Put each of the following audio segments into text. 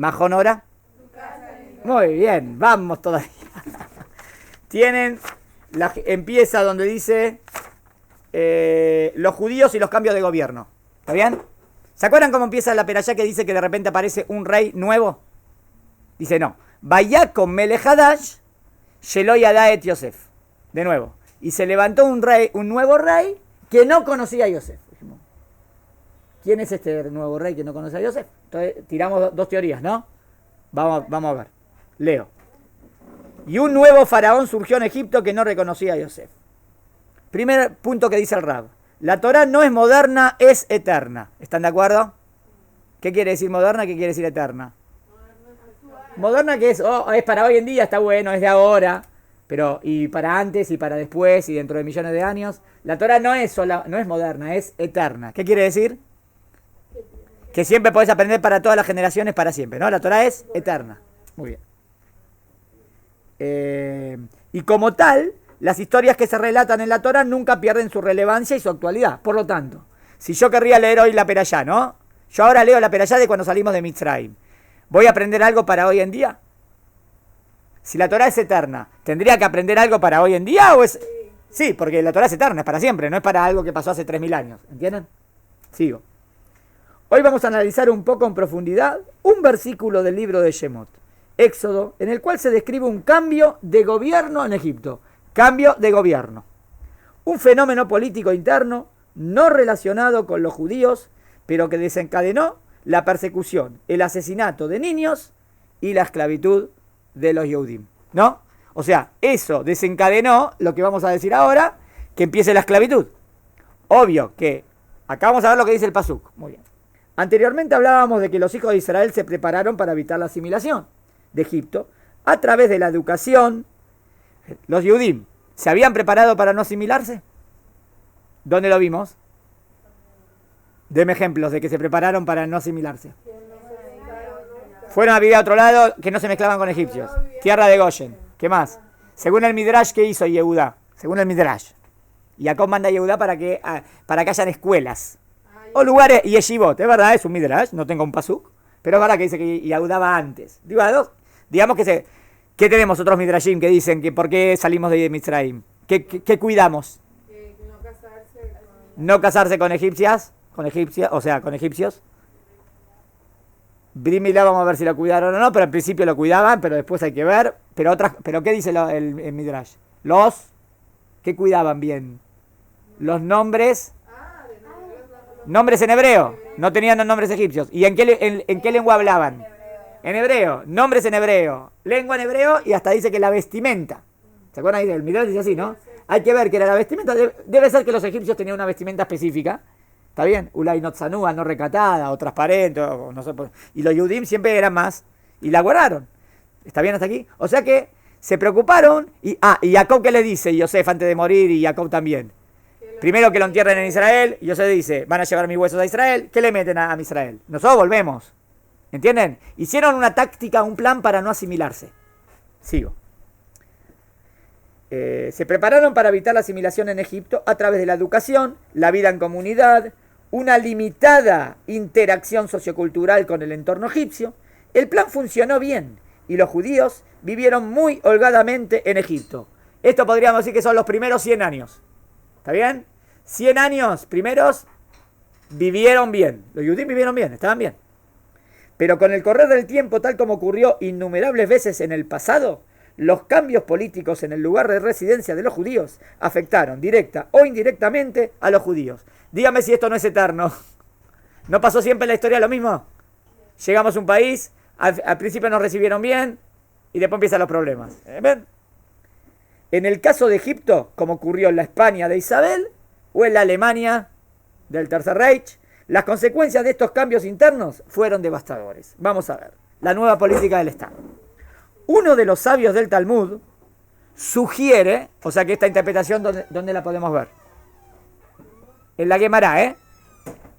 Majonora. Muy bien, vamos todavía. Empieza donde dice los judíos y los cambios de gobierno. ¿Está bien? ¿Se acuerdan cómo empieza la perashá que dice que de repente aparece un rey nuevo? Dice no. Vayakom melech hadash shelo yada et Yosef. De nuevo. Y se levantó un nuevo rey que no conocía a Yosef. ¿Quién es este nuevo rey que no conoce a Yosef? Entonces tiramos dos teorías, ¿no? Vamos a ver. Leo. Y un nuevo faraón surgió en Egipto que no reconocía a Yosef. Primer punto que dice el Rab. La Torá no es moderna, es eterna. ¿Están de acuerdo? ¿Qué quiere decir moderna? ¿Qué quiere decir eterna? Moderna que es para hoy en día, está bueno, es de ahora. Pero y para antes y para después y dentro de millones de años. La Torá no es moderna, es eterna. ¿Qué quiere decir? Que siempre podés aprender para todas las generaciones, para siempre, ¿no? La Torá es eterna. Muy bien. Y como tal, las historias que se relatan en la Torá nunca pierden su relevancia y su actualidad. Por lo tanto, si yo querría leer hoy la Perashá, ¿no? Yo ahora leo la Perashá de cuando salimos de Mitzrayim. ¿Voy a aprender algo para hoy en día? Si la Torá es eterna, ¿tendría que aprender algo para hoy en día o es...? Sí, porque la Torá es eterna, es para siempre, no es para algo que pasó hace 3000 años. ¿Entienden? Sigo. Hoy vamos a analizar un poco en profundidad un versículo del libro de Shemot, Éxodo, en el cual se describe un cambio de gobierno en Egipto. Cambio de gobierno. Un fenómeno político interno no relacionado con los judíos, pero que desencadenó la persecución, el asesinato de niños y la esclavitud de los Yehudim. ¿No? O sea, eso desencadenó lo que vamos a decir ahora, que empiece la esclavitud. Obvio que, acá vamos a ver lo que dice el Pasuk. Muy bien. Anteriormente hablábamos de que los hijos de Israel se prepararon para evitar la asimilación de Egipto a través de la educación. Los Yehudim, ¿se habían preparado para no asimilarse? ¿Dónde lo vimos? Deme ejemplos de que se prepararon para no asimilarse. Fueron a vivir a otro lado que no se mezclaban con egipcios. Tierra de Goshen. ¿Qué más? Según el Midrash, ¿qué hizo Yehudá? Según el Midrash. Jacob manda a Yehudá para que hayan escuelas. O lugares, y yeshivot. Es verdad, es un Midrash, no tengo un pasuk. Pero es verdad que dice que Yehudá va antes. Digamos que ¿qué tenemos otros Midrashim que dicen que por qué salimos de Mitzrayim? ¿Qué cuidamos? No casarse con egipcias. Con egipcios. Brit Milá, vamos a ver si lo cuidaron o no, pero al principio lo cuidaban, pero después hay que ver. Pero ¿qué dice el Midrash? ¿Qué cuidaban bien? Los nombres. Nombres en hebreo. No tenían los nombres egipcios. ¿Y en qué lengua hablaban? En hebreo. Nombres en hebreo. Lengua en hebreo y hasta dice que la vestimenta. ¿Se acuerdan? El Midrash dice así, ¿no? Hay que ver que era la vestimenta. Debe ser que los egipcios tenían una vestimenta específica. ¿Está bien? Ulay not zanúa, no recatada, o transparente, o no sé. Y los Yudim siempre eran más. Y la guardaron. ¿Está bien hasta aquí? O sea que se preocuparon. Y Jacob, ¿qué le dice Yosef antes de morir? Y Jacob también. Primero que lo entierren en Israel. Y Yosef dice, van a llevar mis huesos a Israel. ¿Qué le meten a Israel? Nosotros volvemos. ¿Entienden? Hicieron una táctica, un plan para no asimilarse. Sigo. Se prepararon para evitar la asimilación en Egipto a través de la educación, la vida en comunidad, una limitada interacción sociocultural con el entorno egipcio. El plan funcionó bien y los judíos vivieron muy holgadamente en Egipto. Esto podríamos decir que son los primeros 100 años. ¿Está bien? 100 años primeros vivieron bien. Los judíos vivieron bien, estaban bien. Pero con el correr del tiempo, tal como ocurrió innumerables veces en el pasado, los cambios políticos en el lugar de residencia de los judíos afectaron directa o indirectamente a los judíos. Dígame si esto no es eterno. ¿No pasó siempre en la historia lo mismo? Llegamos a un país, al principio nos recibieron bien y después empiezan los problemas. ¿Ven? En el caso de Egipto, como ocurrió en la España de Isabel o en la Alemania del Tercer Reich, las consecuencias de estos cambios internos fueron devastadores. Vamos a ver. La nueva política del Estado. Uno de los sabios del Talmud sugiere, o sea que esta interpretación, ¿dónde la podemos ver? En la Guemará,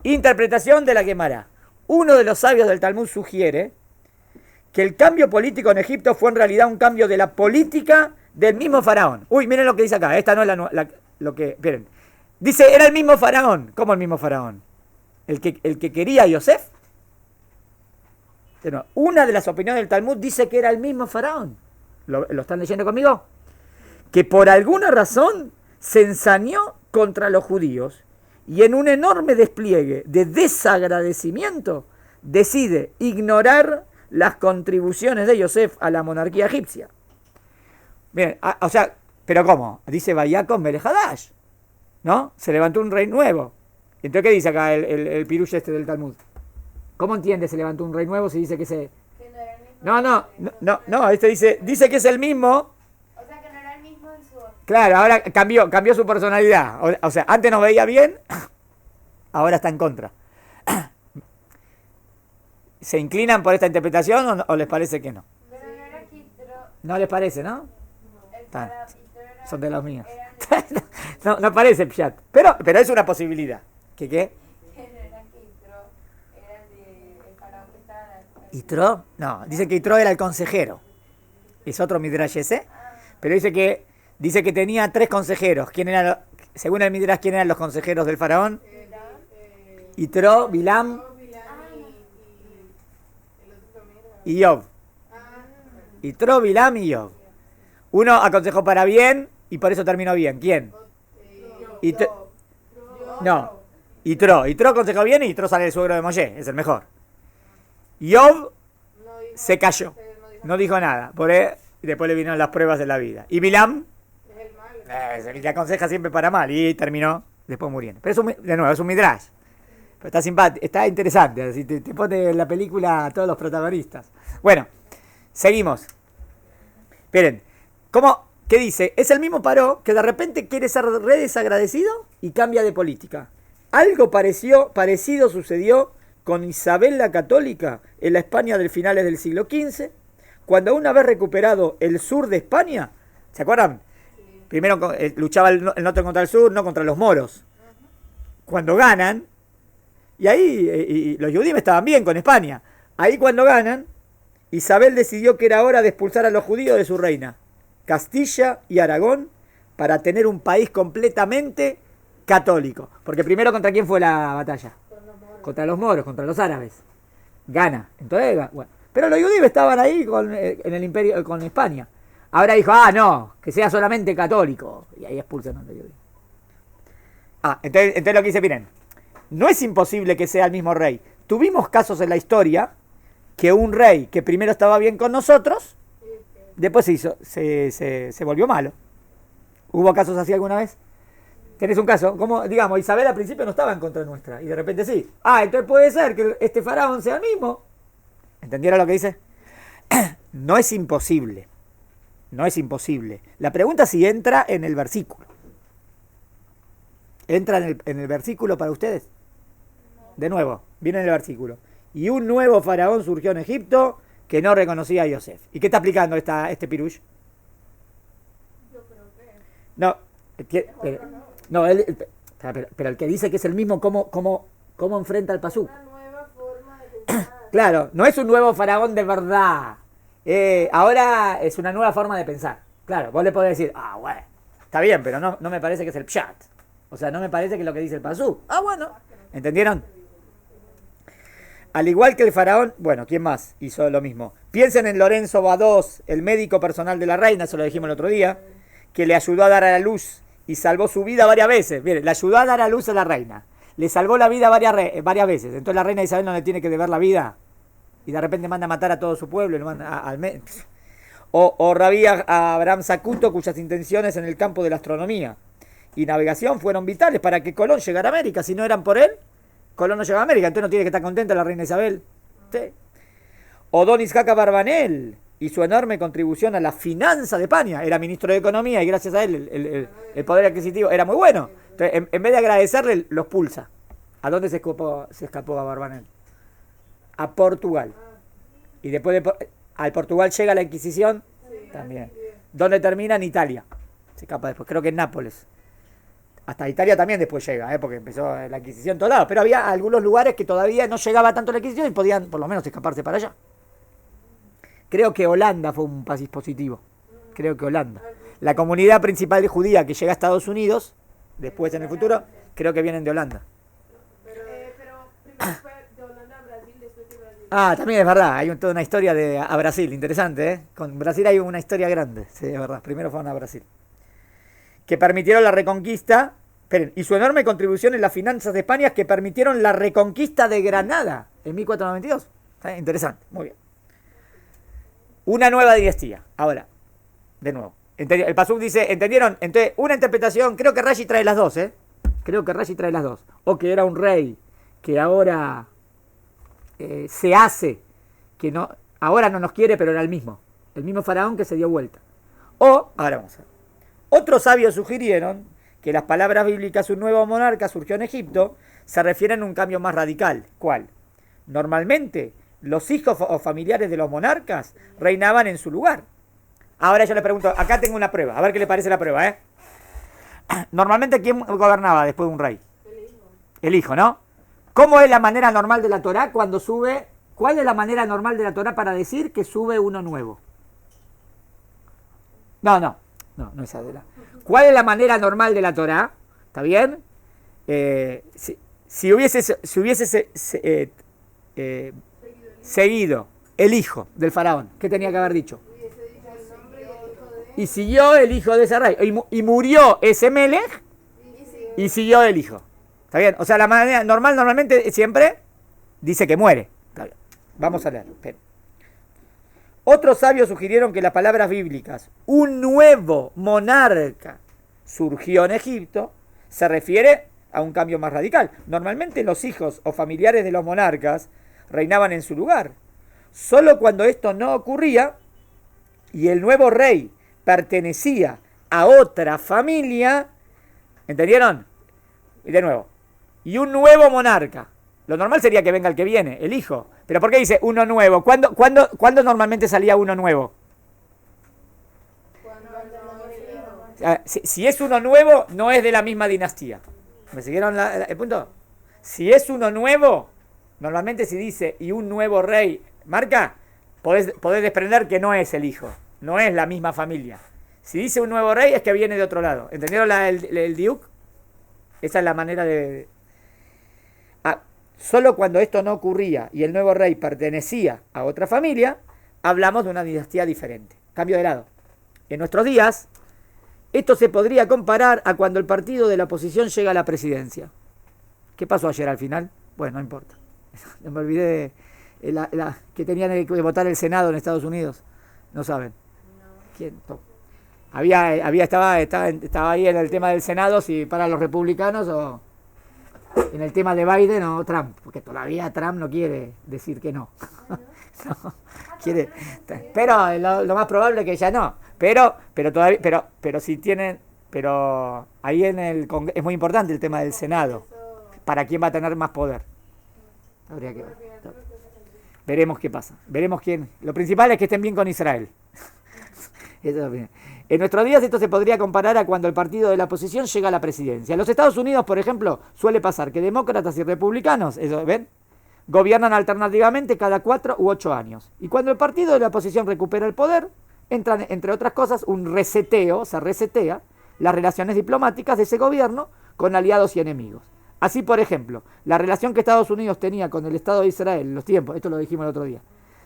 Interpretación de la Guemará. Uno de los sabios del Talmud sugiere que el cambio político en Egipto fue en realidad un cambio de la política del mismo faraón. Uy, miren lo que dice acá. Esta no es lo que... Miren. Dice, era el mismo faraón. ¿Cómo el mismo faraón? ¿El que quería a Yosef? Una de las opiniones del Talmud dice que era el mismo faraón. ¿Lo están leyendo conmigo? Que por alguna razón se ensañó contra los judíos y en un enorme despliegue de desagradecimiento decide ignorar las contribuciones de Yosef a la monarquía egipcia. Bien, o sea, ¿pero cómo? Dice Vayakon Melech Hadash, ¿no? Se levantó un rey nuevo. Entonces, ¿qué dice acá el pirush este del Talmud? ¿Cómo entiende se levantó un rey nuevo si dice que se... No, este dice que es el mismo. O sea, que no era el mismo en su... Claro, ahora cambió su personalidad. O sea, antes nos veía bien, ahora está en contra. ¿Se inclinan por esta interpretación o les parece que no? Pero no era Kitro. No les parece, ¿no? El faraón era... Son de los míos. No parece Pshat, pero es una posibilidad. ¿Qué? Que no era Kitro, era el faraón que estaba... ¿Itro? No, dice que Itro era el consejero. Es otro Midrash ese. Pero dice que tenía 3 consejeros. Según el Midrash, ¿quién eran los consejeros del faraón? Itro, Bilam y Yob. Itro, Bilam y Yob. Uno aconsejó para bien y por eso terminó bien. ¿Quién? No. Itro aconsejó bien y Itro sale el suegro de Moshe. Es el mejor. Yob se cayó. No dijo nada. Y después le vinieron las pruebas de la vida. Y Bilam es el que aconseja siempre para mal. Y terminó después muriendo. Pero de nuevo, es un midrash. Pero está simpático, está interesante. Así te pone en la película a todos los protagonistas. Bueno, seguimos. Miren, ¿qué dice? Es el mismo Paró que de repente quiere ser re desagradecido y cambia de política. Algo parecido sucedió con Isabel la Católica en la España del finales del siglo XV, cuando una vez recuperado el sur de España, ¿se acuerdan? Primero luchaba el norte contra el sur, no contra los moros. Cuando ganan, y ahí y los judíos estaban bien con España, ahí cuando ganan, Isabel decidió que era hora de expulsar a los judíos de su reina, Castilla y Aragón, para tener un país completamente católico. Porque primero, ¿contra quién fue la batalla? Contra los moros, contra los árabes. Gana. Entonces, bueno. Pero los judíos estaban ahí en el imperio, con España. Ahora dijo, no, que sea solamente católico. Y ahí expulsan a los judíos. Entonces lo que dice, miren, no es imposible que sea el mismo rey. Tuvimos casos en la historia que un rey que primero estaba bien con nosotros, después se volvió malo. ¿Hubo casos así alguna vez? ¿Tenés un caso? Como, digamos, Isabel al principio no estaba en contra nuestra y de repente sí. Entonces puede ser que este faraón sea el mismo. ¿Entendieron lo que dice? No es imposible. No es imposible. La pregunta es si entra en el versículo. ¿Entra en el versículo para ustedes? De nuevo, viene en el versículo. Y un nuevo faraón surgió en Egipto que no reconocía a Yosef. ¿Y qué está aplicando este pirush? Yo creo que... No, pero el que dice que es el mismo, ¿cómo enfrenta al pasuk? Una nueva forma de pensar. Claro, no es un nuevo faraón de verdad. Ahora es una nueva forma de pensar. Claro, vos le podés decir, bueno, está bien, pero no me parece que es el pshat. O sea, no me parece que es lo que dice el pasuk. Bueno, ¿entendieron? Al igual que el faraón, bueno, ¿quién más hizo lo mismo? Piensen en Lorenzo Badós, el médico personal de la reina, eso lo dijimos el otro día, que le ayudó a dar a la luz y salvó su vida varias veces. Miren, le ayudó a dar a luz a la reina. Le salvó la vida varias veces. Entonces la reina Isabel no le tiene que deber la vida. Y de repente manda a matar a todo su pueblo. Lo manda o Rabí Abraham Sacuto, cuyas intenciones en el campo de la astronomía y navegación fueron vitales para que Colón llegara a América. Si no eran por él, Colón no llegaba a América. Entonces no tiene que estar contenta la reina Isabel. ¿Sí? O Don Isjaca Barbanel y su enorme contribución a la finanza de España. Era ministro de Economía y gracias a él el poder adquisitivo era muy bueno. Entonces, en vez de agradecerle, los pulsa. ¿A dónde se escapó a Barbanel? A Portugal. Y después al Portugal llega la Inquisición también. ¿Dónde termina? En Italia. Se escapa después. Creo que en Nápoles. Hasta Italia también después llega, porque empezó la Inquisición en todos lados. Pero había algunos lugares que todavía no llegaba tanto la Inquisición y podían por lo menos escaparse para allá. Creo que Holanda fue un país positivo. Creo que Holanda. La comunidad principal judía que llega a Estados Unidos, después en el futuro, creo que vienen de Holanda. Pero primero fue de Holanda a Brasil, después de Brasil. Ah, también es verdad, hay toda una historia a Brasil, interesante, ¿eh? Con Brasil hay una historia grande, sí, es verdad, primero fueron a Brasil. Que permitieron la reconquista, esperen, y su enorme contribución en las finanzas de España que permitieron la reconquista de Granada en 1492. Interesante, muy bien. Una nueva dinastía, ahora, de nuevo. El Pasuk dice, ¿entendieron? Entonces, una interpretación, creo que Rashi trae las dos, ¿eh? Creo que Rashi trae las dos. O que era un rey que ahora se hace, que no, ahora no nos quiere, pero era el mismo faraón que se dio vuelta. O, ahora vamos a ver. Otros sabios sugirieron que las palabras bíblicas, un nuevo monarca surgió en Egipto, se refieren a un cambio más radical. ¿Cuál? Normalmente, los hijos o familiares de los monarcas reinaban en su lugar. Ahora yo le pregunto, acá tengo una prueba, a ver qué le parece la prueba, ¿eh? Normalmente, ¿quién gobernaba después de un rey? El hijo, ¿no? ¿Cómo es la manera normal de la Torá cuando sube? ¿Cuál es la manera normal de la Torá para decir que sube uno nuevo? No es Adela. ¿Cuál es la manera normal de la Torá? ¿Está bien? Si hubiese seguido el hijo del faraón, ¿qué tenía que haber dicho? Y siguió el hijo de ese rey. Y murió ese Melech y siguió el hijo. ¿Está bien? O sea, la manera normalmente siempre dice que muere. Está bien. Vamos a leer. Espera. Otros sabios sugirieron que las palabras bíblicas, un nuevo monarca surgió en Egipto, se refiere a un cambio más radical. Normalmente los hijos o familiares de los monarcas reinaban en su lugar. Solo cuando esto no ocurría y el nuevo rey pertenecía a otra familia, ¿entendieron? Y de nuevo, y un nuevo monarca. Lo normal sería que venga el que viene, el hijo. ¿Pero por qué dice uno nuevo? ¿Cuándo normalmente salía uno nuevo? Si es uno nuevo, no es de la misma dinastía. ¿Me siguieron el punto? Si es uno nuevo, normalmente si dice y un nuevo rey, marca, podés desprender que no es el hijo. No es la misma familia. Si dice un nuevo rey es que viene de otro lado. ¿Entendieron el diuk? Esa es la manera de... Solo cuando esto no ocurría y el nuevo rey pertenecía a otra familia, hablamos de una dinastía diferente. Cambio de lado. En nuestros días, esto se podría comparar a cuando el partido de la oposición llega a la presidencia. ¿Qué pasó ayer al final? Bueno, no importa. Me olvidé que tenían que votar el Senado en Estados Unidos. No saben. ¿Quién? Estaba ahí en el tema del Senado, si para los republicanos o en el tema de Biden o Trump, porque todavía Trump no quiere decir que no. No quiere, pero lo más probable es que ya no. Pero si tienen, pero ahí es muy importante el tema del Senado. ¿Para quién va a tener más poder? Habría que ver. Veremos qué pasa. Veremos quién. Lo principal es que estén bien con Israel. En nuestros días esto se podría comparar a cuando el partido de la oposición llega a la presidencia. En los Estados Unidos, por ejemplo, suele pasar que demócratas y republicanos, ¿ven? Gobiernan alternativamente cada 4 u 8 años. Y cuando el partido de la oposición recupera el poder, entran, entre otras cosas, un reseteo, se resetea las relaciones diplomáticas de ese gobierno con aliados y enemigos. Así, por ejemplo, la relación que Estados Unidos tenía con el Estado de Israel en los tiempos, esto lo dijimos el otro día,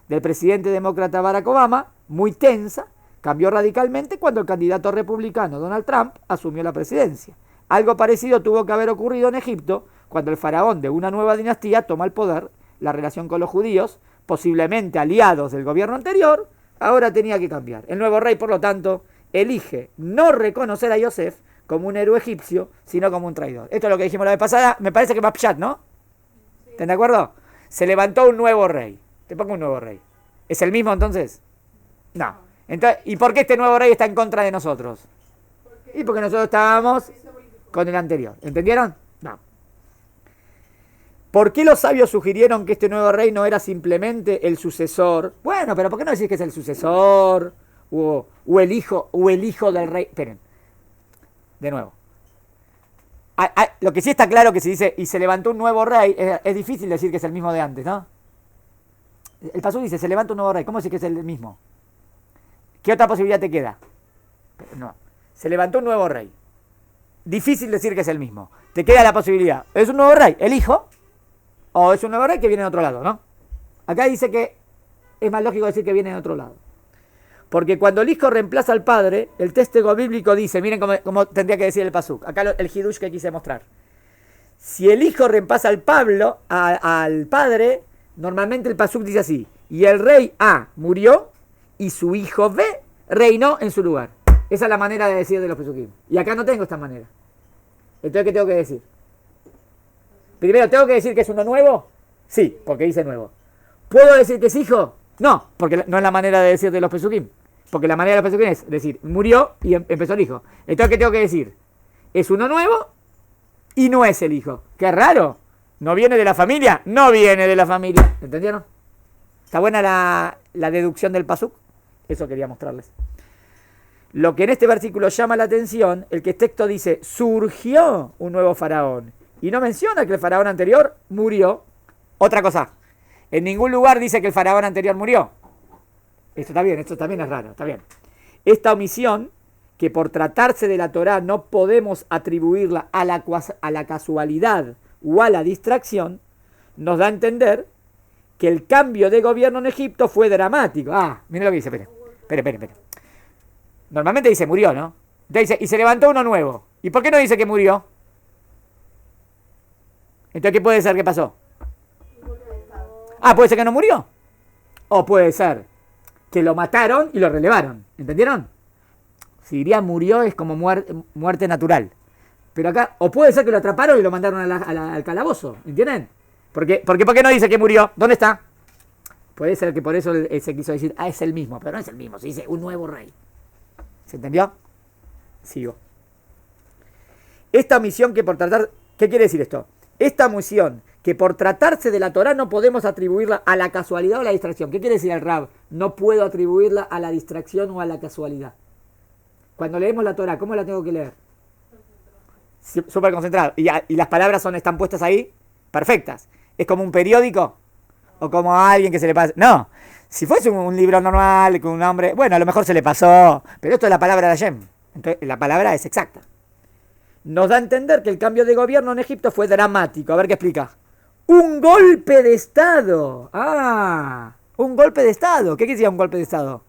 del presidente demócrata Barack Obama, muy tensa, cambió radicalmente cuando el candidato republicano Donald Trump asumió la presidencia. Algo parecido tuvo que haber ocurrido en Egipto cuando el faraón de una nueva dinastía toma el poder. La relación con los judíos, posiblemente aliados del gobierno anterior, ahora tenía que cambiar. El nuevo rey, por lo tanto, elige no reconocer a Yosef como un héroe egipcio, sino como un traidor. Esto es lo que dijimos la vez pasada, me parece que va Pshat, ¿no? ¿Están de acuerdo? Se levantó un nuevo rey. Te pongo un nuevo rey. ¿Es el mismo entonces? No. Entonces, ¿y por qué este nuevo rey está en contra de nosotros? Y porque nosotros estábamos con el anterior. ¿Entendieron? No. ¿Por qué los sabios sugirieron que este nuevo rey no era simplemente el sucesor? Bueno, pero ¿por qué no decís que es el sucesor? O el hijo del rey. Esperen. De nuevo. Lo que sí está claro que se dice, y se levantó un nuevo rey, es difícil decir que es el mismo de antes, ¿no? El pasú dice, se levanta un nuevo rey. ¿Cómo decís que es el mismo? ¿Qué otra posibilidad te queda? No. Se levantó un nuevo rey. Difícil decir que es el mismo. Te queda la posibilidad. ¿Es un nuevo rey? ¿El hijo? ¿O es un nuevo rey que viene de otro lado, no? Acá dice que es más lógico decir que viene de otro lado. Porque cuando el hijo reemplaza al padre, el texto bíblico dice, miren cómo tendría que decir el pasuk. Acá el hidush que quise mostrar. Si el hijo reemplaza al padre, normalmente el pasuk dice así. Y el rey A murió y su hijo B reinó en su lugar. Esa es la manera de decir de los pesukim. Y acá no tengo esta manera. Entonces, ¿qué tengo que decir? Primero, ¿tengo que decir que es uno nuevo? Sí, porque dice nuevo. ¿Puedo decir que es hijo? No, porque no es la manera de decir de los pesukim. Porque la manera de los pesukim es decir, murió y empezó el hijo. Entonces, ¿qué tengo que decir? Es uno nuevo y no es el hijo. ¡Qué raro! ¿No viene de la familia? No viene de la familia. ¿Entendieron? ¿Está buena la deducción del pasuk? Eso quería mostrarles. Lo que en este versículo llama la atención, el que el texto dice, surgió un nuevo faraón. Y no menciona que el faraón anterior murió. Otra cosa, en ningún lugar dice que el faraón anterior murió. Esto está bien, esto también es raro, está bien. Esta omisión, que por tratarse de la Torá no podemos atribuirla a la casualidad o a la distracción, nos da a entender que el cambio de gobierno en Egipto fue dramático. Miren lo que dice, espere. Normalmente dice murió, ¿no? Entonces dice, y se levantó uno nuevo. ¿Y por qué no dice que murió? Entonces, ¿qué puede ser que pasó? Puede ser que no murió. O puede ser que lo mataron y lo relevaron. ¿Entendieron? Si diría murió es como muerte natural. Pero acá, o puede ser que lo atraparon y lo mandaron al calabozo. ¿Entienden? ¿Por qué no dice que murió? ¿Dónde está? Puede ser que por eso se quiso decir, es el mismo. Pero no es el mismo, se dice un nuevo rey. ¿Se entendió? Sigo. Esta omisión que por tratar... ¿Qué quiere decir esto? Esta omisión que por tratarse de la Torá no podemos atribuirla a la casualidad o a la distracción. ¿Qué quiere decir el Rab? No puedo atribuirla a la distracción o a la casualidad. Cuando leemos la Torá, ¿cómo la tengo que leer? Súper concentrado. ¿Y las palabras están puestas ahí? Perfectas. ¿Es como un periódico? ¿O como a alguien que se le pasa? No. Si fuese un libro normal, con un nombre, bueno, a lo mejor se le pasó. Pero esto es la palabra de Hashem. Entonces, la palabra es exacta. Nos da a entender que el cambio de gobierno en Egipto fue dramático. A ver qué explica. ¡Un golpe de Estado! Un golpe de Estado. ¿Qué quiere decir un golpe de Estado?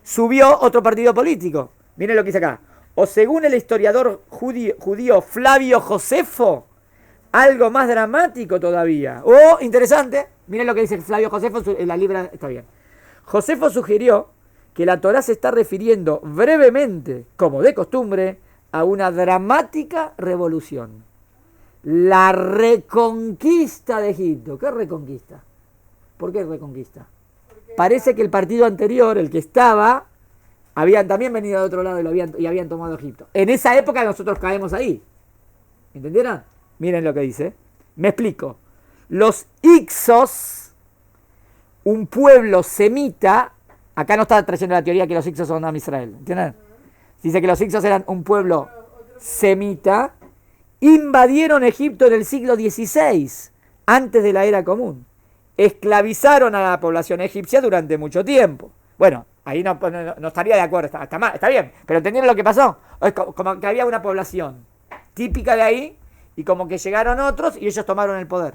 Subió otro partido político. Miren lo que dice acá. O según el historiador judío Flavio Josefo, algo más dramático todavía. Interesante. Miren lo que dice Flavio Josefo en la libra. Está bien. Josefo sugirió que la Torá se está refiriendo brevemente, como de costumbre, a una dramática revolución. La reconquista de Egipto. ¿Qué reconquista? ¿Por qué reconquista? Parece que el partido anterior, el que estaba, habían también venido de otro lado y habían tomado Egipto. En esa época nosotros caemos ahí. ¿Entendieron? Miren lo que dice. Me explico. Los Ixos, un pueblo semita, acá no está trayendo la teoría que los Ixos son Am Israel. ¿Entienden? Dice que los Ixos eran un pueblo semita, invadieron Egipto en el siglo XVI, antes de la era común. Esclavizaron a la población egipcia durante mucho tiempo. Bueno, ahí no estaría de acuerdo, está bien, pero ¿entendieron lo que pasó? Es como que había una población típica de ahí y como que llegaron otros y ellos tomaron el poder.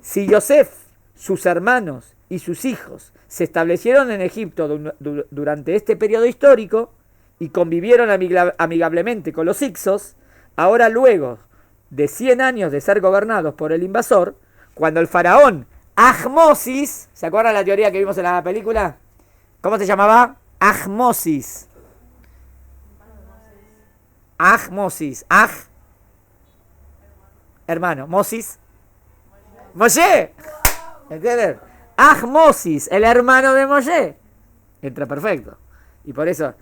Si Yosef, sus hermanos y sus hijos se establecieron en Egipto durante este periodo histórico y convivieron amigablemente con los Ixos, ahora luego de 100 años de ser gobernados por el invasor, cuando el faraón Ahmosis, ¿se acuerdan la teoría que vimos en la película? ¿Cómo se llamaba? Ahmosis. Hermano. Mosis. Moshe. ¿Entienden? Ahmosis, el hermano de Moshe. Entra perfecto. Y por eso,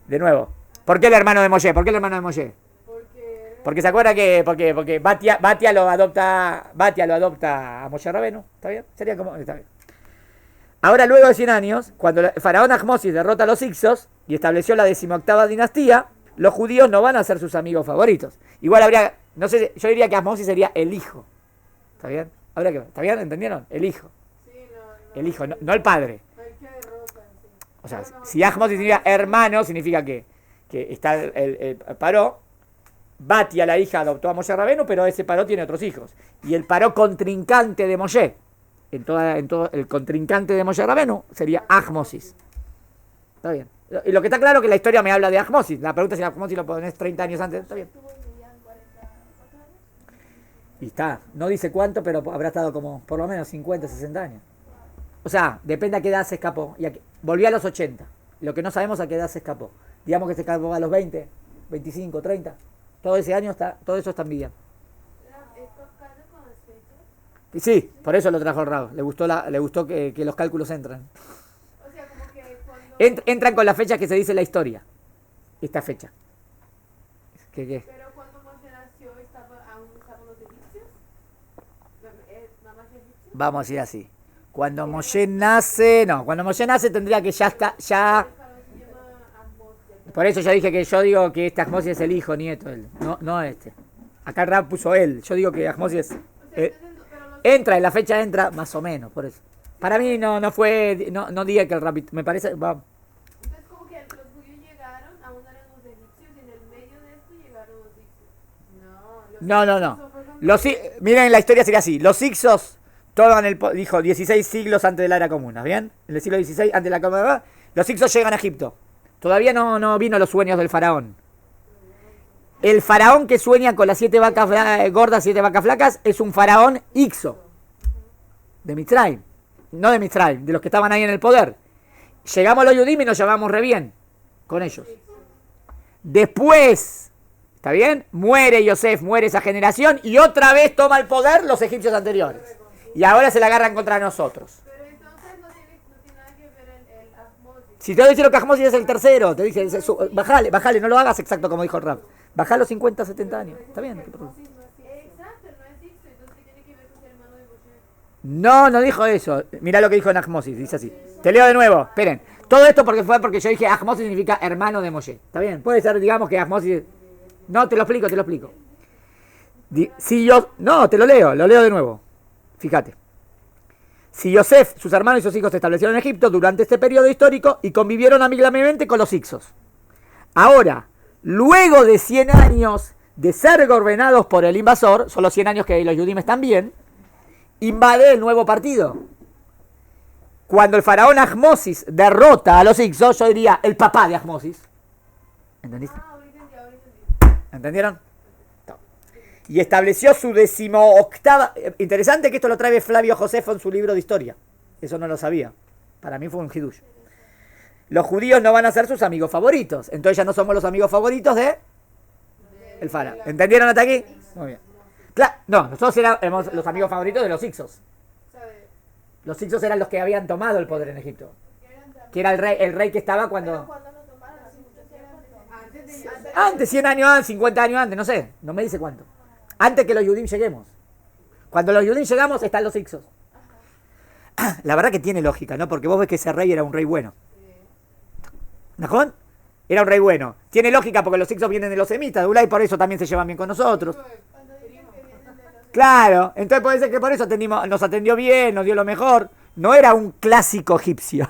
de nuevo, ¿por qué el hermano de Moshe? Porque se acuerda que porque Batia lo adopta a Moshe Rabenu, ¿está bien? Sería como está bien. Ahora luego de 100 años, cuando el faraón Ahmosis derrota a los Ixos y estableció la 18ª dinastía, los judíos no van a ser sus amigos favoritos. Igual habría, no sé, yo diría que Ahmosis sería el hijo. ¿Está bien? ¿Está bien? ¿Entendieron? El hijo. El hijo, no el padre. O sea, si Ahmosis significa hermano, significa que está el Paró, Batia, la hija, adoptó a Moshe Rabenu, pero ese Paró tiene otros hijos. Y el Paró contrincante de Moshe, en todo el contrincante de Moshe Rabenu, sería Ahmosis. Está bien. Y lo que está claro es que la historia me habla de Ahmosis. La pregunta es si Ahmosis lo pones 30 años antes. Está bien. Y está, no dice cuánto, pero habrá estado como por lo menos 50, 60 años. O sea, depende a qué edad se escapó. Volvió a los 80. Lo que no sabemos a qué edad se escapó. Digamos que se escapó a los 20, 25, 30. Todo ese año todo eso está en vida. Y sí, por eso lo trajo el Rab. Le gustó que los cálculos entran. O sea, como que cuando... Entran con la fecha que se dice en la historia. Esta fecha. ¿Qué? Pero cuando Moshe nació, ¿aún estaban los egipcios? ¿Mamás egipcios? Vamos a decir así. Cuando Moshe nace tendría que ya está, ya... Por eso yo dije que yo digo que este Ahmosis es el hijo, nieto, él. No este. Acá el Rab puso él. Yo digo que Ahmosis entra, en la fecha entra más o menos, por eso. Para mí no fue, no diga que el Rab, me parece... Entonces como que los judíos llegaron, aún eran los egipcios, y en el medio de esto llegaron los egipcios. No. Miren, la historia sería así. Los Ixos dijo 16 siglos antes de la era común, ¿bien? En el siglo XVI, antes de la común, los Ixos llegan a Egipto. Todavía no vino los sueños del faraón. El faraón que sueña con las 7 vacas gordas, 7 vacas flacas, es un faraón Ixo. De Mitzrayim. No de Mitzrayim, de los que estaban ahí en el poder. Llegamos a los Yudim y nos llevamos re bien con ellos. Después, ¿está bien? Muere Yosef, muere esa generación y otra vez toma el poder los egipcios anteriores. Y ahora se la agarran contra nosotros. Pero entonces no tiene nada que ver el Ahmosis. Si te dice que Ahmosis es el tercero, te dice, bajale, no lo hagas exacto como dijo el Rab. Bajalo 50, 70 años. ¿Está bien? Exacto, no es Ixo, entonces ¿qué tiene que ver con ser hermano de Moshe? No dijo eso. Mirá lo que dijo en Ahmosis, dice así. Te leo de nuevo, esperen. Todo esto porque yo dije Ahmosis significa hermano de Moshe. ¿Está bien? Puede ser, digamos, que Ahmosis... No, te lo explico. No, te lo leo de nuevo. Fíjate. Si Yosef, sus hermanos y sus hijos se establecieron en Egipto durante este periodo histórico y convivieron amigablemente con los Ixos. Ahora, luego de 100 años de ser gobernados por el invasor, son los 100 años que los Yudim están bien, invade el nuevo partido. Cuando el faraón Ahmosis derrota a los Ixos, yo diría el papá de Ahmosis. ¿Entendiste? ¿Entendieron? Y estableció su 18ª... Interesante que esto lo trae Flavio Josefo en su libro de historia. Eso no lo sabía. Para mí fue un hidush. Los judíos no van a ser sus amigos favoritos. Entonces ya no somos los amigos favoritos de el faraón. ¿Entendieron hasta aquí? Muy bien. No, nosotros éramos los amigos favoritos de los Ixos. Los Ixos eran los que habían tomado el poder en Egipto. Que era el rey que estaba cuando... Antes, 100 años antes, 50 años antes, no sé. No me dice cuánto. Antes que los Yudim lleguemos. Cuando los Yudim llegamos, están los Ixos. La verdad que tiene lógica, ¿no? Porque vos ves que ese rey era un rey bueno. ¿Najón? Era un rey bueno. Tiene lógica porque los Ixos vienen de los semitas de Ulay, por eso también se llevan bien con nosotros. Claro, entonces puede ser que por eso nos atendió bien, nos dio lo mejor. No era un clásico egipcio.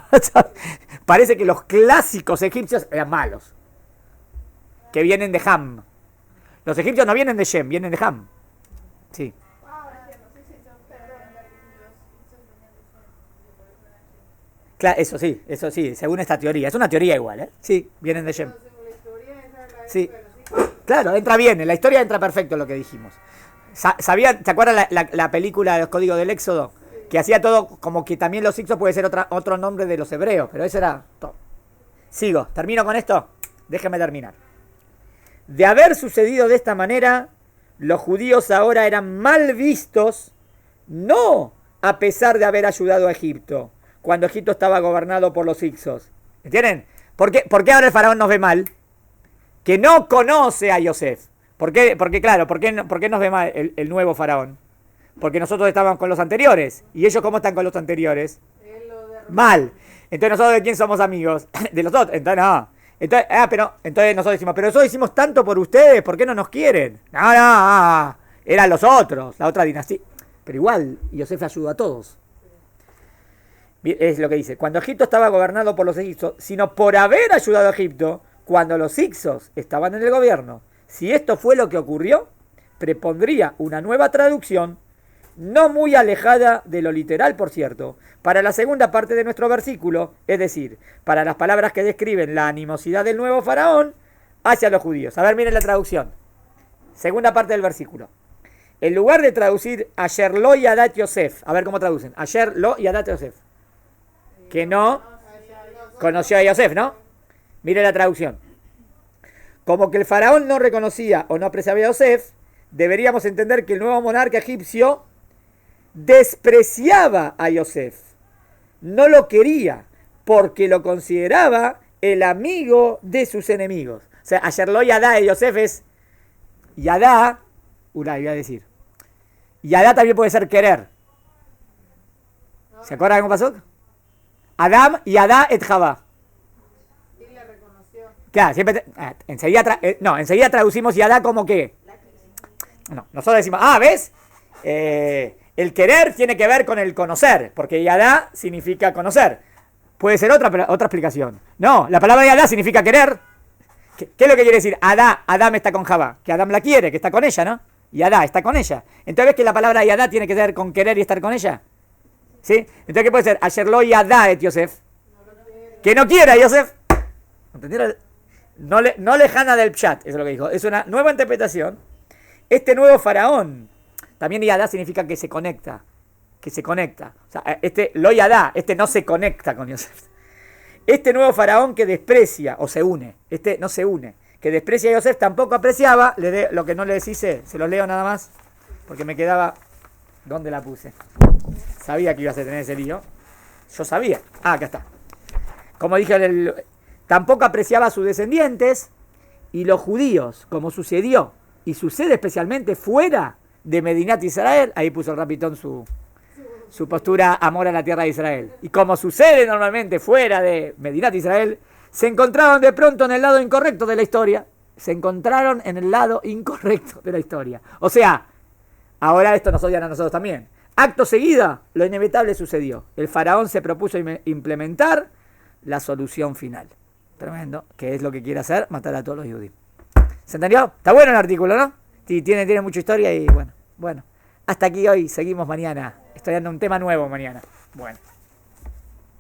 Parece que los clásicos egipcios eran malos. Que vienen de Ham. Los egipcios no vienen de Shem, vienen de Ham. Sí. Claro, eso sí, según esta teoría. Es una teoría igual, ¿eh? Sí, vienen de Shem. Sí. Claro, entra bien, en la historia entra perfecto lo que dijimos. ¿Sabían? ¿Te acuerdas la película de los códigos del Éxodo? Que hacía todo como que también los Ixos puede ser otro nombre de los hebreos, pero eso era todo. Sigo, termino con esto. Déjenme terminar. De haber sucedido de esta manera, los judíos ahora eran mal vistos, no a pesar de haber ayudado a Egipto, cuando Egipto estaba gobernado por los Ixos. ¿Entienden? ¿Por qué ahora el faraón nos ve mal? Que no conoce a Yosef. ¿Por qué nos ve mal el nuevo faraón? Porque nosotros estábamos con los anteriores. ¿Y ellos cómo están con los anteriores? Mal. Entonces nosotros ¿de quién somos amigos? De los otros. Entonces no. Entonces nosotros decimos, pero nosotros hicimos tanto por ustedes, ¿por qué no nos quieren? No, eran los otros, la otra dinastía. Pero igual, Yosef ayudó a todos. Es lo que dice, cuando Egipto estaba gobernado por los egipcios, sino por haber ayudado a Egipto, cuando los Ixos estaban en el gobierno, Si esto fue lo que ocurrió, prepondría una nueva traducción, no muy alejada de lo literal, por cierto, para la segunda parte de nuestro versículo, es decir, para las palabras que describen la animosidad del nuevo faraón hacia los judíos. A ver, miren la traducción. Segunda parte del versículo. En lugar de traducir Asher lo yadat Yosef, a ver cómo traducen. Asher lo yadat Yosef. Que no conoció a Yosef, ¿no? Mire la traducción. Como que el faraón no reconocía o no apreciaba a Yosef, deberíamos entender que el nuevo monarca egipcio despreciaba a Yosef. No lo quería porque lo consideraba el amigo de sus enemigos. O sea, Asher lo yadá de Yosef es yadá, voy a decir. Yadá también puede ser querer. ¿Se acuerdan cómo pasó? Adam, Yadá, et Javá. Y le reconoció. Claro, siempre enseguida traducimos Yadá como que. No, nosotros decimos, ¿ves? El querer tiene que ver con el conocer, porque Yadá significa conocer. Puede ser otra explicación. No, la palabra Yadá significa querer. ¿Qué es lo que quiere decir? Adam está con Javá, que Adam la quiere, que está con ella, ¿no? Yadá está con ella. Entonces, ¿ves que la palabra Yadá tiene que ver con querer y estar con ella? ¿Sí? Entonces, ¿qué puede ser? Asher lo yadá et Yosef. Que no quiera Yosef. ¿Entendieron? No lejana del pshat, eso es lo que dijo. Es una nueva interpretación. Este nuevo faraón, también yadá significa que se conecta. Que se conecta. O sea, lo yadá, no se conecta con Yosef. Este nuevo faraón que desprecia, o se une, no se une, que desprecia a Yosef, tampoco apreciaba, lo que no le hice, se lo leo nada más, porque me quedaba, ¿dónde la puse? Sabía que ibas a tener ese lío. Yo sabía. Acá está. Como dije, tampoco apreciaba a sus descendientes y los judíos, como sucedió y sucede especialmente fuera de Medinat Israel. Ahí puso el Rapitón su postura amor a la tierra de Israel. Y como sucede normalmente fuera de Medinat Israel, se encontraron de pronto en el lado incorrecto de la historia. Se encontraron en el lado incorrecto de la historia. O sea, ahora esto nos odian a nosotros también. Acto seguido, lo inevitable sucedió. El faraón se propuso implementar la solución final. Tremendo. Que es lo que quiere hacer, matar a todos los judíos. ¿Se entendió? Está bueno el artículo, ¿no? Tiene mucha historia y bueno. Hasta aquí hoy. Seguimos mañana. Estoy dando un tema nuevo mañana. Bueno.